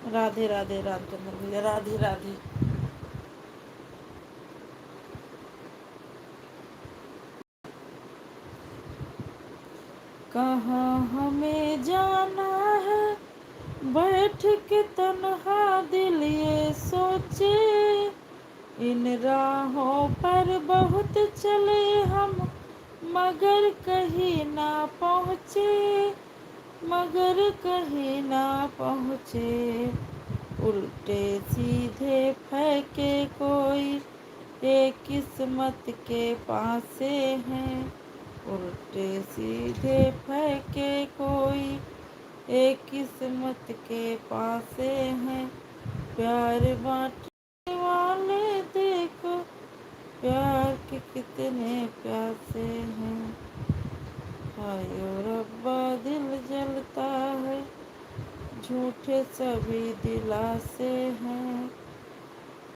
राधे राधे रामचंद्र भैया, राधे राधे। कहाँ हमें जाना है, बैठ के तन्हा दिल ये सोचे, इन राहों पर बहुत चले हम, मगर कहीं ना पहुँचे, मगर कहीं ना पहुँचे। उल्टे सीधे फेंके कोई, ये किस्मत के पासे हैं। उल्टे सीधे फेंके कोई, एक किस्मत के पासे हैं। प्यार बांटने वाले देखो, प्यार के कितने प्यासे हैं। हायो रब्बा दिल जलता है, झूठे सभी दिलासे हैं।